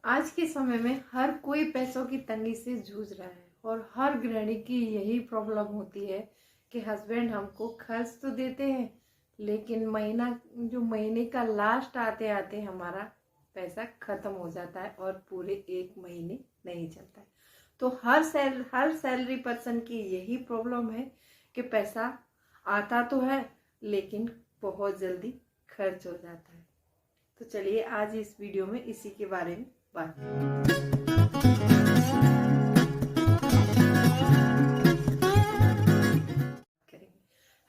आज के समय में हर कोई पैसों की तंगी से जूझ रहा है और हर गृहिणी की यही प्रॉब्लम होती है कि हस्बैंड हमको खर्च तो देते हैं लेकिन महीने का लास्ट आते आते हमारा पैसा खत्म हो जाता है और पूरे एक महीने नहीं चलता है। तो हर सैलरी पर्सन की यही प्रॉब्लम है कि पैसा आता तो है लेकिन बहुत जल्दी खर्च हो जाता है। तो चलिए आज इस वीडियो में इसी के बारे में बात करेंगे।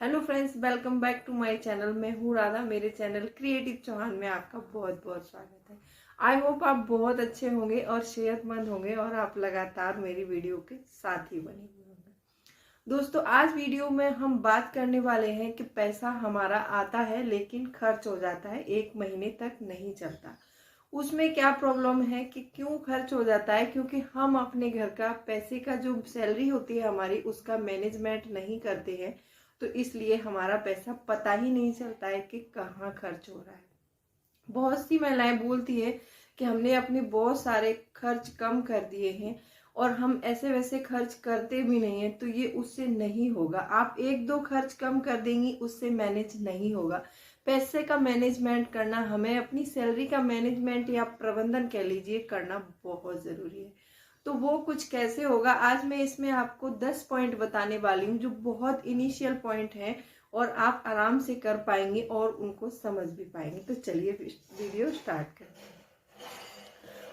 Hello friends, welcome back to my channel. मैं हूँ राधा। मेरे चैनल क्रिएटिव चौहान में आपका बहुत बहुत स्वागत है। आई होप आप बहुत अच्छे होंगे और सेहतमंद होंगे और आप लगातार मेरी वीडियो के साथ ही बने हुए होंगे। दोस्तों, आज वीडियो में हम बात करने वाले हैं कि पैसा हमारा आता है लेकिन खर्च हो जाता है, एक महीने तक नहीं चलता। उसमें क्या प्रॉब्लम है कि क्यों खर्च हो जाता है? क्योंकि हम अपने घर का पैसे का जो सैलरी होती है हमारी, उसका मैनेजमेंट नहीं करते हैं। तो इसलिए हमारा पैसा पता ही नहीं चलता है कि कहाँ खर्च हो रहा है। बहुत सी महिलाएं बोलती है कि हमने अपने बहुत सारे खर्च कम कर दिए हैं और हम ऐसे वैसे खर्च करते भी नहीं है, तो ये उससे नहीं होगा। आप एक दो खर्च कम कर देंगी, उससे मैनेज नहीं होगा। पैसे का मैनेजमेंट करना, हमें अपनी सैलरी का मैनेजमेंट या प्रबंधन कह लीजिए, करना बहुत जरूरी है। तो वो कुछ कैसे होगा, आज मैं इसमें आपको 10 पॉइंट बताने वाली हूँ जो बहुत इनिशियल पॉइंट है और आप आराम से कर पाएंगे और उनको समझ भी पाएंगे। तो चलिए वीडियो स्टार्ट करते हैं।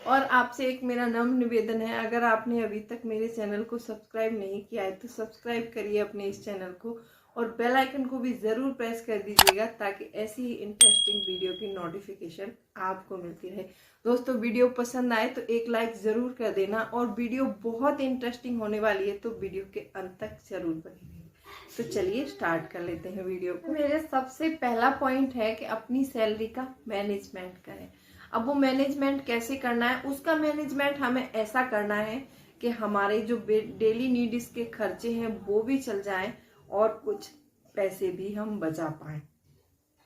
और आपसे एक मेरा नम्र निवेदन है, अगर आपने अभी तक मेरे चैनल को सब्सक्राइब नहीं किया है तो सब्सक्राइब करिए अपने इस चैनल को और बेल आइकन को भी जरूर प्रेस कर दीजिएगा ताकि ऐसी ही इंटरेस्टिंग वीडियो की नोटिफिकेशन आपको मिलती रहे। दोस्तों, वीडियो पसंद आए तो एक लाइक जरूर कर देना और वीडियो बहुत इंटरेस्टिंग होने वाली है तो वीडियो के अंत तक जरूर बने रहिए। तो चलिए स्टार्ट कर लेते हैं वीडियो को। मेरे सबसे पहला पॉइंट है कि अपनी सैलरी का मैनेजमेंट करें। अब वो मैनेजमेंट कैसे करना है? उसका मैनेजमेंट हमें ऐसा करना है कि हमारे जो डेली नीड्स के खर्चे हैं वो भी चल जाएं और कुछ पैसे भी हम बचा पाएं।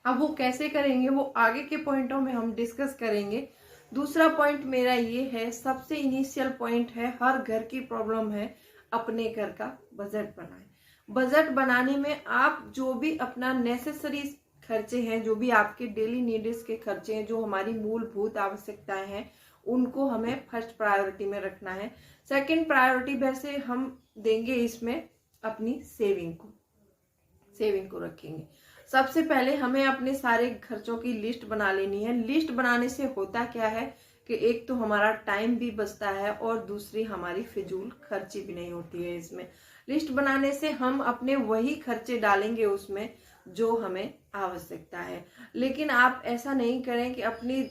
अब वो कैसे करेंगे वो आगे के पॉइंटों में हम डिस्कस करेंगे। दूसरा पॉइंट मेरा ये है, सबसे इनिशियल पॉइंट है, हर घर की प्रॉब्लम है, अपने घर का बजट बनाएं। बजट बनाने में आप जो भी अपना नेसेसरी खर्चे हैं, जो भी आपके डेली नीड्स के खर्चे हैं, जो हमारी मूलभूत आवश्यकताएं हैं, उनको हमें फर्स्ट प्रायोरिटी में रखना है। सेकंड प्रायोरिटी वैसे हम देंगे इसमें अपनी सेविंग को रखेंगे। सबसे पहले हमें अपने सारे खर्चों की लिस्ट बना लेनी है। लिस्ट बनाने से होता क्या है कि एक तो हमारा टाइम भी बचता है और दूसरी हमारी फिजूल खर्ची भी नहीं होती है। इसमें लिस्ट बनाने से हम अपने वही खर्चे डालेंगे उसमें जो हमें आवश्यकता है। लेकिन आप ऐसा नहीं करें कि अपनी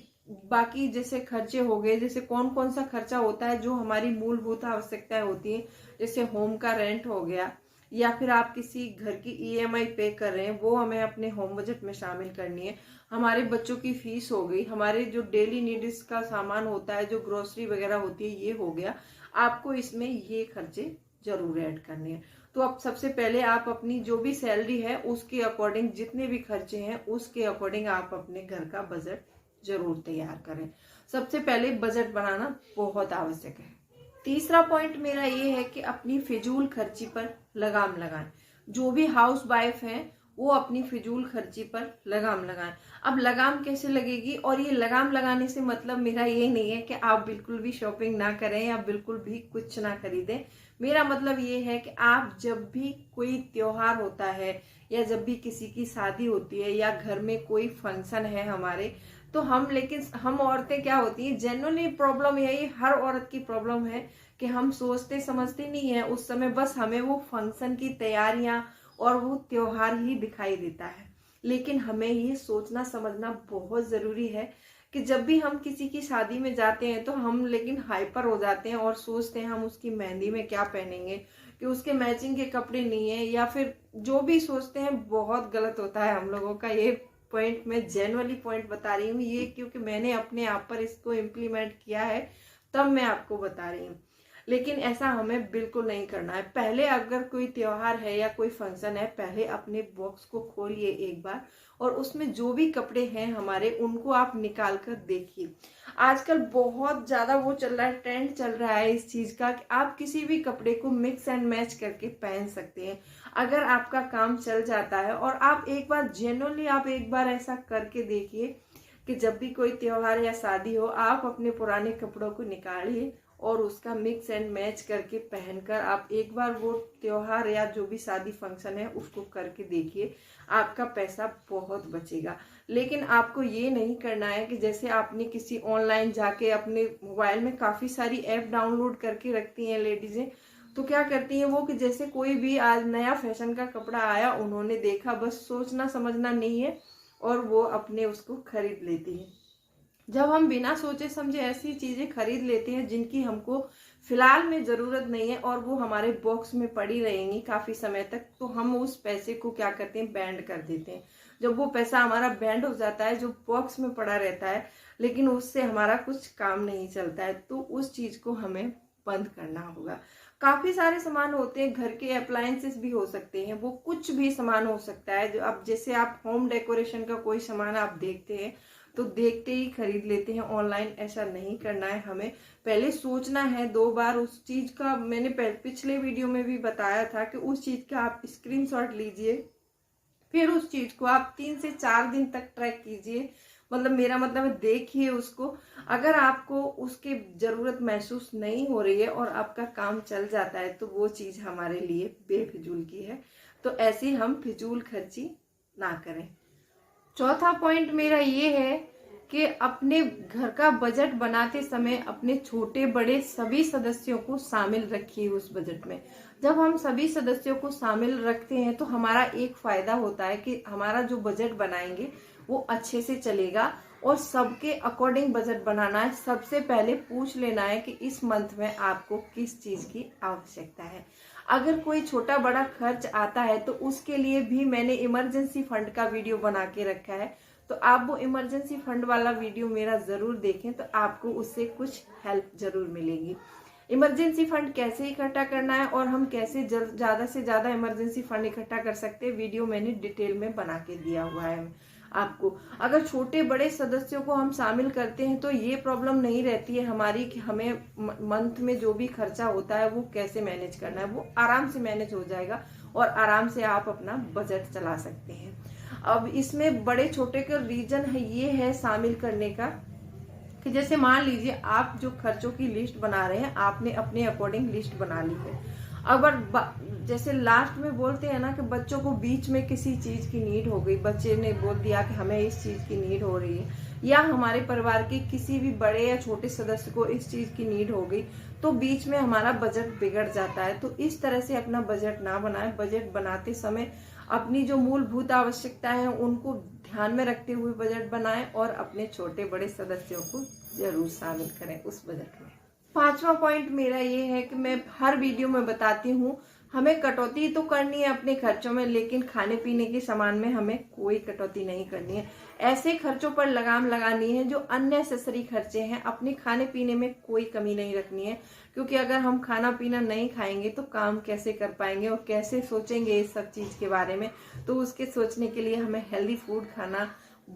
बाकी जैसे खर्चे हो गए, जैसे कौन कौन सा खर्चा होता है जो हमारी मूलभूत आवश्यकताएं होती है, जैसे होम का रेंट हो गया या फिर आप किसी घर की ईएमआई पे कर रहे हैं, वो हमें अपने होम बजट में शामिल करनी है। हमारे बच्चों की फीस हो गई, हमारे जो डेली नीड्स का सामान होता है, जो ग्रोसरी वगैरह होती है, ये हो गया। आपको इसमें ये खर्चे जरूर ऐड करने हैं। तो अब सबसे पहले आप अपनी जो भी सैलरी है उसके अकॉर्डिंग जितने भी खर्चे हैं उसके अकॉर्डिंग आप अपने घर का बजट जरूर तैयार करें। सबसे पहले बजट बनाना बहुत आवश्यक है। तीसरा पॉइंट मेरा ये है कि अपनी फिजूल खर्ची पर लगाम लगाएं। जो भी हाउस वाइफ है वो अपनी फिजूल खर्ची पर लगाम लगाएं। अब लगाम कैसे लगेगी? और ये लगाम लगाने से मतलब मेरा ये नहीं है कि आप बिल्कुल भी शॉपिंग ना करें या बिल्कुल भी कुछ ना खरीदें। मेरा मतलब ये है कि आप जब भी कोई त्योहार होता है या जब भी किसी की शादी होती है या घर में कोई फंक्शन है हमारे, तो हम औरतें क्या होती है, जनरली प्रॉब्लम यही हर औरत की प्रॉब्लम है कि हम सोचते समझते नहीं है उस समय, बस हमें वो फंक्शन की तैयारियां और वो त्योहार ही दिखाई देता है। लेकिन हमें ये सोचना समझना बहुत जरूरी है कि जब भी हम किसी की शादी में जाते हैं तो हम लेकिन हाइपर हो जाते हैं और सोचते हैं हम उसकी मेहंदी में क्या पहनेंगे, कि उसके मैचिंग के कपड़े नहीं है, या फिर जो भी सोचते हैं बहुत गलत होता है हम लोगों का। ये पॉइंट मैं जेन्युइनली पॉइंट बता रही हूँ, ये क्योंकि मैंने अपने आप पर इसको इम्प्लीमेंट किया है, तब मैं आपको बता रही हूँ। लेकिन ऐसा हमें बिल्कुल नहीं करना है। पहले अगर कोई त्योहार है या कोई फंक्शन है, पहले अपने बॉक्स को खोलिए एक बार और उसमें जो भी कपड़े हैं हमारे उनको आप निकाल कर देखिए। आजकल बहुत ज्यादा वो चल रहा है, ट्रेंड चल रहा है इस चीज का कि आप किसी भी कपड़े को मिक्स एंड मैच करके पहन सकते हैं अगर आपका काम चल जाता है। और आप एक बार जेन्युइनली आप एक बार ऐसा करके देखिए कि जब भी कोई त्योहार या शादी हो आप अपने पुराने कपड़ों को निकालिए और उसका मिक्स एंड मैच करके पहनकर आप एक बार वो त्योहार या जो भी शादी फंक्शन है उसको करके देखिए, आपका पैसा बहुत बचेगा। लेकिन आपको ये नहीं करना है कि जैसे आपने किसी ऑनलाइन जाके अपने मोबाइल में काफी सारी ऐप डाउनलोड करके रखती हैं लेडीजें, तो क्या करती हैं वो कि जैसे कोई भी आज नया फैशन का कपड़ा आया उन्होंने देखा, बस सोचना समझना नहीं है और वो अपने उसको खरीद लेती है। जब हम बिना सोचे समझे ऐसी चीजें खरीद लेते हैं जिनकी हमको फिलहाल में जरूरत नहीं है और वो हमारे बॉक्स में पड़ी रहेंगी काफी समय तक, तो हम उस पैसे को क्या करते हैं, बैंड कर देते हैं। जब वो पैसा हमारा बैंड हो जाता है, जो बॉक्स में पड़ा रहता है लेकिन उससे हमारा कुछ काम नहीं चलता है, तो उस चीज को हमें बंद करना होगा। काफी सारे सामान होते हैं, घर के अप्लायंसेस भी हो सकते हैं, वो कुछ भी सामान हो सकता है। जो अब जैसे आप होम डेकोरेशन का कोई सामान आप देखते हैं तो देखते ही खरीद लेते हैं ऑनलाइन, ऐसा नहीं करना है। हमें पहले सोचना है 2 बार उस चीज का। मैंने पिछले वीडियो में भी बताया था कि उस चीज का आप स्क्रीनशॉट लीजिए, फिर उस चीज को आप 3 से 4 दिन तक ट्रैक कीजिए, मतलब मेरा मतलब है देखिए उसको। अगर आपको उसकी जरूरत महसूस नहीं हो रही है और आपका काम चल जाता है तो वो चीज हमारे लिए बेफिजूल की है, तो ऐसी हम फिजूल खर्ची ना करें। चौथा पॉइंट मेरा ये है कि अपने घर का बजट बनाते समय अपने छोटे बड़े सभी सदस्यों को शामिल रखिए उस बजट में। जब हम सभी सदस्यों को शामिल रखते हैं तो हमारा एक फायदा होता है कि हमारा जो बजट बनाएंगे वो अच्छे से चलेगा। और सबके अकॉर्डिंग बजट बनाना है। सबसे पहले पूछ लेना है कि इस मंथ में आपको किस चीज की आवश्यकता है। अगर कोई छोटा बड़ा खर्च आता है तो उसके लिए भी मैंने इमरजेंसी फंड का वीडियो बना के रखा है, तो आप वो इमरजेंसी फंड वाला वीडियो मेरा जरूर देखें, तो आपको उससे कुछ हेल्प जरूर मिलेगी। इमरजेंसी फंड कैसे इकट्ठा करना है और हम कैसे ज्यादा से ज्यादा इमरजेंसी फंड इकट्ठा कर सकते हैं, वीडियो मैंने डिटेल में बना के दिया हुआ है आपको। अगर छोटे बड़े सदस्यों को हम शामिल करते हैं तो ये प्रॉब्लम नहीं रहती है हमारी कि हमें मंथ में जो भी खर्चा होता है वो कैसे मैनेज करना है, वो आराम से मैनेज हो जाएगा और आराम से आप अपना बजट चला सकते हैं। अब इसमें बड़े छोटे का रीजन है ये है शामिल करने का कि जैसे मान लीजिए आप जो खर्चों की लिस्ट बना रहे हैं, आपने अपने अकॉर्डिंग लिस्ट बना ली है। अगर जैसे लास्ट में बोलते हैं ना कि बच्चों को बीच में किसी चीज की नीड हो गई, बच्चे ने बोल दिया कि हमें इस चीज की नीड हो रही है, या हमारे परिवार के किसी भी बड़े या छोटे सदस्य को इस चीज की नीड हो गई, तो बीच में हमारा बजट बिगड़ जाता है। तो इस तरह से अपना बजट ना बनाएं। बजट बनाते समय अपनी जो मूलभूत आवश्यकताएं हैं उनको ध्यान में रखते हुए बजट बनाएं और अपने छोटे बड़े सदस्यों को जरूर शामिल करें उस बजट में। 5वां पॉइंट मेरा ये है कि मैं हर वीडियो में बताती हूँ, हमें कटौती तो करनी है अपने खर्चों में, लेकिन खाने पीने के सामान में हमें कोई कटौती नहीं करनी है। ऐसे खर्चों पर लगाम लगानी है जो अननेसेसरी खर्चे हैं। अपने खाने पीने में कोई कमी नहीं रखनी है, क्योंकि अगर हम खाना पीना नहीं खाएंगे तो काम कैसे कर पाएंगे और कैसे सोचेंगे इस सब चीज के बारे में। तो उसके सोचने के लिए हमें हेल्दी फूड खाना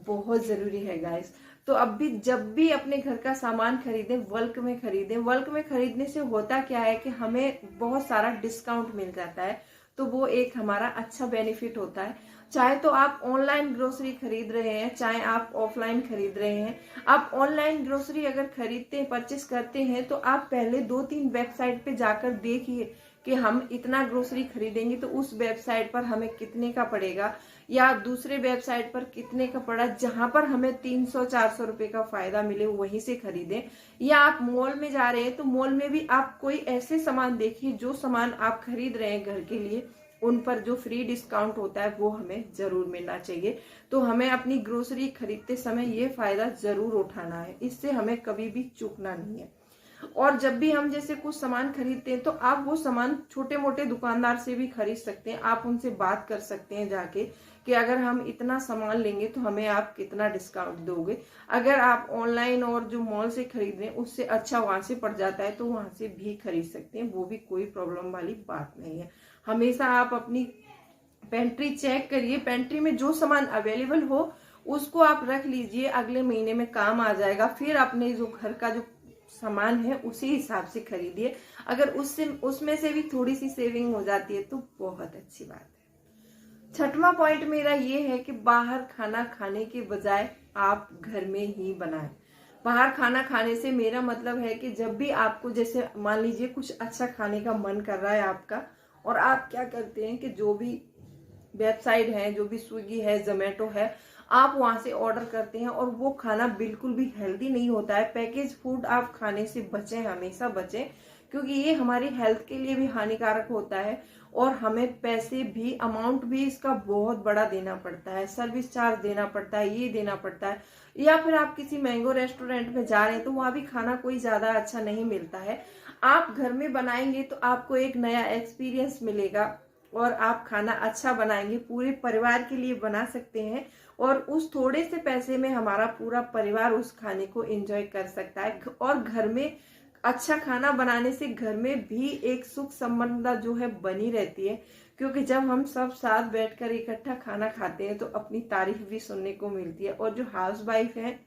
बहुत जरूरी है गाइस। तो अब भी जब भी अपने घर का सामान खरीदें बल्क में खरीदें। बल्क में खरीदने से होता क्या है कि हमें बहुत सारा डिस्काउंट मिल जाता है, तो वो एक हमारा अच्छा बेनिफिट होता है। चाहे तो आप ऑनलाइन ग्रोसरी खरीद रहे हैं, चाहे आप ऑफलाइन खरीद रहे हैं। आप ऑनलाइन ग्रोसरी अगर खरीदते हैं, परचेस करते हैं, तो आप पहले 2-3 वेबसाइट पे जाकर देखिए कि हम इतना ग्रोसरी खरीदेंगे तो उस वेबसाइट पर हमें कितने का पड़ेगा, या दूसरे वेबसाइट पर कितने का पड़ा। जहां पर हमें 300-400 रुपए का फायदा मिले वहीं से खरीदें। या आप मॉल में जा रहे हैं तो मॉल में भी आप कोई ऐसे सामान देखिए, जो सामान आप खरीद रहे हैं घर के लिए, उन पर जो फ्री डिस्काउंट होता है वो हमें जरूर मिलना चाहिए। तो हमें अपनी ग्रोसरी खरीदते समय ये फायदा जरूर उठाना है, इससे हमें कभी भी चूकना नहीं है। और जब भी हम जैसे कुछ सामान खरीदते हैं तो आप वो सामान छोटे मोटे दुकानदार से भी खरीद सकते हैं। आप उनसे बात कर सकते हैं जाके कि अगर हम इतना सामान लेंगे तो हमें आप कितना डिस्काउंट दोगे। अगर आप ऑनलाइन और जो मॉल से खरीद रहे हैं उससे अच्छा वहां से पड़ जाता है तो वहां से भी खरीद सकते हैं, वो भी कोई प्रॉब्लम वाली बात नहीं है। हमेशा आप अपनी पेंट्री चेक करिए, पेंट्री में जो सामान अवेलेबल हो उसको आप रख लीजिए, अगले महीने में काम आ जाएगा। फिर अपने जो घर का जो सामान है उसी हिसाब से खरीदिए। अगर उसमें से भी थोड़ी सी सेविंग हो जाती है तो बहुत अच्छी बात है। छठवां पॉइंट मेरा ये है कि बाहर खाना खाने के बजाय आप घर में ही बनाएं। बाहर खाना खाने से मेरा मतलब है कि जब भी आपको, जैसे मान लीजिए कुछ अच्छा खाने का मन कर रहा है आपका, और आप क्या करते हैं कि जो भी वेबसाइट है, जो भी स्विगी है, जोमेटो है, आप वहां से ऑर्डर करते हैं और वो खाना बिल्कुल भी हेल्दी नहीं होता है। पैकेज फूड आप खाने से बचें, हमेशा बचें, क्योंकि ये हमारी हेल्थ के लिए भी हानिकारक होता है और हमें पैसे भी, अमाउंट भी इसका बहुत बड़ा देना पड़ता है, सर्विस चार्ज देना पड़ता है, ये देना पड़ता है। या फिर आप किसी महंगो रेस्टोरेंट में जा रहे हैं तो वहां भी खाना कोई ज्यादा अच्छा नहीं मिलता है। आप घर में बनाएंगे तो आपको एक नया एक्सपीरियंस मिलेगा और आप खाना अच्छा बनाएंगे, पूरे परिवार के लिए बना सकते हैं और उस थोड़े से पैसे में हमारा पूरा परिवार उस खाने को एंजॉय कर सकता है। और घर में अच्छा खाना बनाने से घर में भी एक सुख संबंधता जो है बनी रहती है, क्योंकि जब हम सब साथ बैठकर इकट्ठा खाना खाते हैं तो अपनी तारीफ भी सुनने को मिलती है। और जो हाउस वाइफ है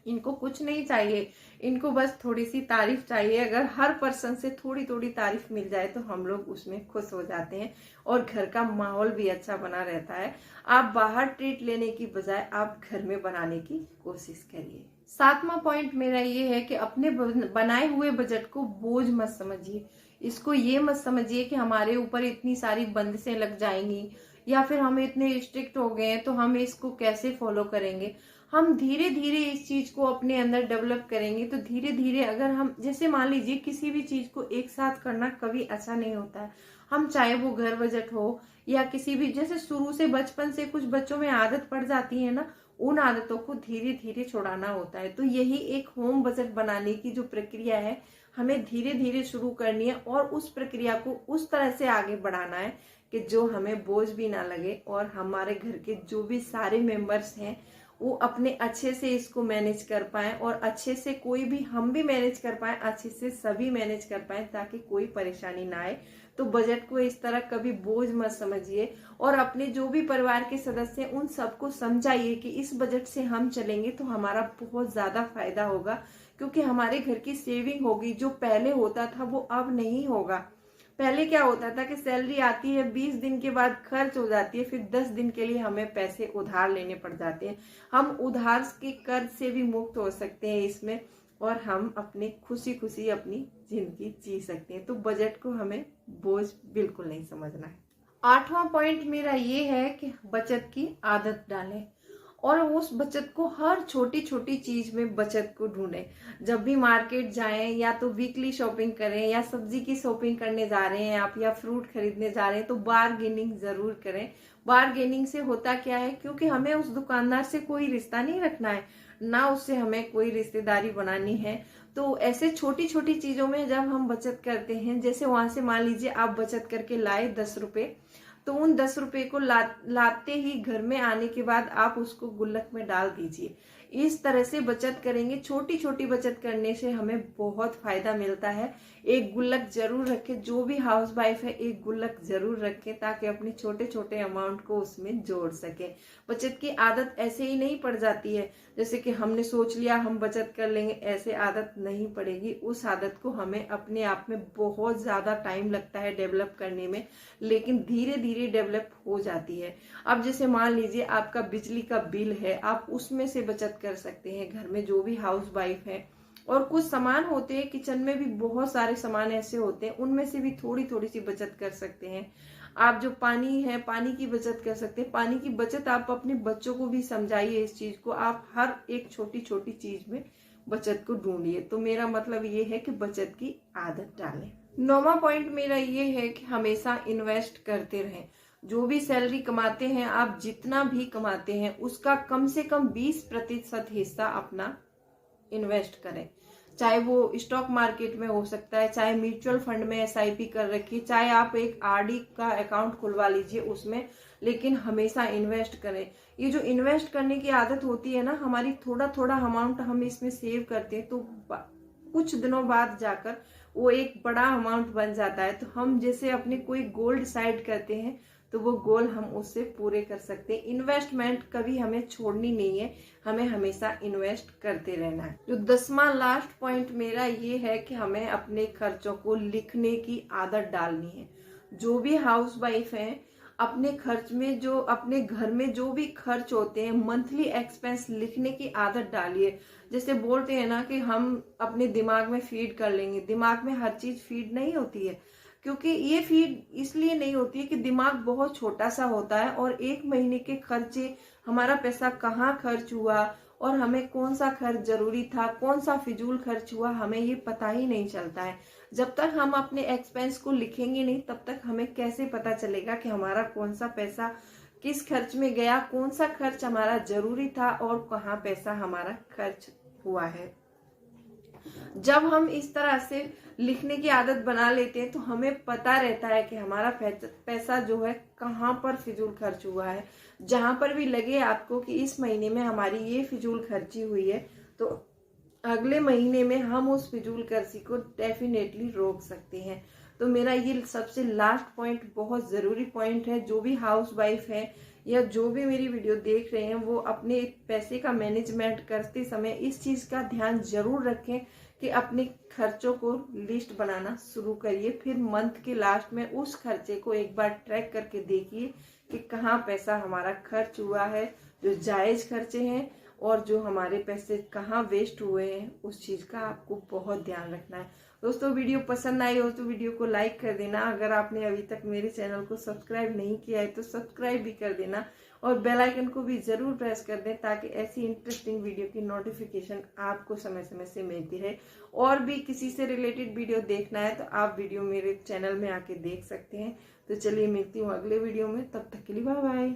इनको कुछ नहीं चाहिए, इनको बस थोड़ी सी तारीफ चाहिए। अगर हर पर्सन से थोड़ी थोड़ी तारीफ मिल जाए तो हम लोग उसमें खुश हो जाते हैं और घर का माहौल भी अच्छा बना रहता है। आप बाहर ट्रीट लेने की बजाय आप घर में बनाने की कोशिश करिए। सातवां पॉइंट मेरा ये है कि अपने बनाए हुए बजट को बोझ मत समझिए। इसको ये मत समझिए कि हमारे ऊपर इतनी सारी बंदिशें लग जाएंगी या फिर हम इतने स्ट्रिक्ट हो गए हैं तो हम इसको कैसे फॉलो करेंगे। हम धीरे धीरे इस चीज को अपने अंदर डेवलप करेंगे तो धीरे धीरे, अगर हम, जैसे मान लीजिए किसी भी चीज को एक साथ करना कभी अच्छा नहीं होता है। हम चाहे वो घर बजट हो या किसी भी, जैसे शुरू से बचपन से कुछ बच्चों में आदत पड़ जाती है ना, उन आदतों को धीरे धीरे छुड़ाना होता है। तो यही एक होम बजट बनाने की जो प्रक्रिया है हमें धीरे धीरे शुरू करनी है और उस प्रक्रिया को उस तरह से आगे बढ़ाना है कि जो हमें बोझ भी ना लगे और हमारे घर के जो भी सारे मेंबर्स हैं वो अपने अच्छे से इसको मैनेज कर पाए और अच्छे से कोई भी, हम भी मैनेज कर पाए, अच्छे से सभी मैनेज कर पाए, ताकि कोई परेशानी ना आए। तो बजट को इस तरह कभी बोझ मत समझिए और अपने जो भी परिवार के सदस्य हैं उन सबको समझाइए कि इस बजट से हम चलेंगे तो हमारा बहुत ज्यादा फायदा होगा, क्योंकि हमारे घर की सेविंग होगी। जो पहले होता था वो अब नहीं होगा। पहले क्या होता था कि सैलरी आती है, 20 दिन के बाद खर्च हो जाती है, फिर 10 दिन के लिए हमें पैसे उधार लेने पड़ जाते हैं। हम उधार के कर्ज से भी मुक्त हो सकते हैं इसमें और हम अपनी खुशी खुशी अपनी जिंदगी जी सकते हैं। तो बजट को हमें बोझ बिल्कुल नहीं समझना है। आठवां पॉइंट मेरा ये है कि बचत की आदत डालें और उस बचत को हर छोटी छोटी चीज में बचत को ढूंढें। जब भी मार्केट जाएं या तो वीकली शॉपिंग करें या सब्जी की शॉपिंग करने जा रहे हैं आप या फ्रूट खरीदने जा रहे हैं तो बारगेनिंग जरूर करें। बारगेनिंग से होता क्या है, क्योंकि हमें उस दुकानदार से कोई रिश्ता नहीं रखना है, ना उससे हमें कोई रिश्तेदारी बनानी है। तो ऐसे छोटी छोटी चीजों में जब हम बचत करते हैं, जैसे वहां से मान लीजिए आप बचत करके लाए 10 रुपए, तो उन 10 रुपए को लाते ही घर में आने के बाद आप उसको गुल्लक में डाल दीजिए। इस तरह से बचत करेंगे। छोटी छोटी बचत करने से हमें बहुत फायदा मिलता है। एक गुल्लक जरूर रखें, जो भी हाउस वाइफ है एक गुल्लक जरूर रखें ताकि अपने छोटे छोटे अमाउंट को उसमें जोड़ सके। बचत की आदत ऐसे ही नहीं पड़ जाती है, जैसे कि हमने सोच लिया हम बचत कर लेंगे, ऐसे आदत नहीं पड़ेगी। उस आदत को हमें अपने आप में बहुत ज्यादा टाइम लगता है डेवलप करने में, लेकिन धीरे धीरे डेवलप हो जाती है। अब जैसे मान लीजिए आपका बिजली का बिल है, आप उसमें से बचत कर सकते हैं। घर में जो भी हाउस वाइफ है, और कुछ सामान होते हैं किचन में भी, बहुत सारे सामान ऐसे होते हैं, उनमें से भी थोड़ी थोड़ी सी बचत कर सकते हैं। आप जो पानी है, पानी की बचत कर सकते हैं। पानी की बचत आप अपने बच्चों को भी समझाइए इस चीज को, आप हर एक छोटी छोटी चीज में बचत को ढूंढिए। तो मेरा मतलब ये है कि बचत की आदत डालें। 9वां पॉइंट मेरा ये है कि हमेशा इन्वेस्ट करते रहें। जो भी सैलरी कमाते हैं, आप जितना भी कमाते हैं उसका कम से कम 20% हिस्सा अपना इन्वेस्ट करें। चाहे वो स्टॉक मार्केट में हो सकता है, चाहे म्यूचुअल फंड में SIP कर रखिए, चाहे आप एक RD का अकाउंट खुलवा लीजिए उसमें, लेकिन हमेशा इन्वेस्ट करें। ये जो इन्वेस्ट करने की आदत होती है ना हमारी, थोड़ा थोड़ा अमाउंट हम इसमें सेव करते हैं तो कुछ दिनों बाद जाकर वो एक बड़ा अमाउंट बन जाता है। तो हम जैसे अपने कोई गोल डिसाइड करते हैं तो वो गोल हम उससे पूरे कर सकते हैं। इन्वेस्टमेंट कभी हमें छोड़नी नहीं है, हमें हमेशा इन्वेस्ट करते रहना है। जो 10वां लास्ट पॉइंट मेरा ये है कि हमें अपने खर्चों को लिखने की आदत डालनी है। जो भी हाउस वाइफ है, अपने खर्च में जो अपने घर में जो भी खर्च होते हैं, मंथली एक्सपेंस लिखने की आदत डालिए। जैसे बोलते हैं ना कि हम अपने दिमाग में फीड कर लेंगे, दिमाग में हर चीज फीड नहीं होती है, क्योंकि ये फीड इसलिए नहीं होती है कि दिमाग बहुत छोटा सा होता है और एक महीने के खर्चे, हमारा पैसा कहाँ खर्च हुआ और हमें कौन सा खर्च जरूरी था, कौन सा फिजूल खर्च हुआ, हमें ये पता ही नहीं चलता है। जब तक हम अपने एक्सपेंस को लिखेंगे नहीं, तब तक हमें कैसे पता चलेगा कि हमारा कौन सा पैसा किस खर्च में गया, कौन सा खर्च हमारा जरूरी था और कहाँ पैसा हमारा खर्च हुआ है। जब हम इस तरह से लिखने की आदत बना लेते हैं तो हमें पता रहता है कि हमारा पैसा जो है कहाँ पर फिजूल खर्च हुआ है। जहां पर भी लगे आपको कि इस महीने में हमारी ये फिजूल खर्ची हुई है, तो अगले महीने में हम उस फिजूल खर्ची को डेफिनेटली रोक सकते हैं। तो मेरा ये सबसे लास्ट पॉइंट बहुत जरूरी पॉइंट है। जो भी हाउस वाइफ है या जो भी मेरी वीडियो देख रहे हैं, वो अपने पैसे का मैनेजमेंट करते समय इस चीज का ध्यान जरूर रखें कि अपने खर्चों को लिस्ट बनाना शुरू करिए। फिर मंथ के लास्ट में उस खर्चे को एक बार ट्रैक करके देखिए कि कहाँ पैसा हमारा खर्च हुआ है, जो जायज खर्चे हैं, और जो हमारे पैसे कहाँ वेस्ट हुए हैं, उस चीज का आपको बहुत ध्यान रखना है। दोस्तों, वीडियो पसंद आई हो तो वीडियो को लाइक कर देना। अगर आपने अभी तक मेरे चैनल को सब्सक्राइब नहीं किया है तो सब्सक्राइब भी कर देना और बेल आइकन को भी जरूर प्रेस कर दें, ताकि ऐसी इंटरेस्टिंग वीडियो की नोटिफिकेशन आपको समय समय से मिलती रहे। और भी किसी से रिलेटेड वीडियो देखना है तो आप वीडियो मेरे चैनल में आके देख सकते हैं। तो चलिए, मिलती हूँ अगले वीडियो में, तब तक के लिए बाय बाय।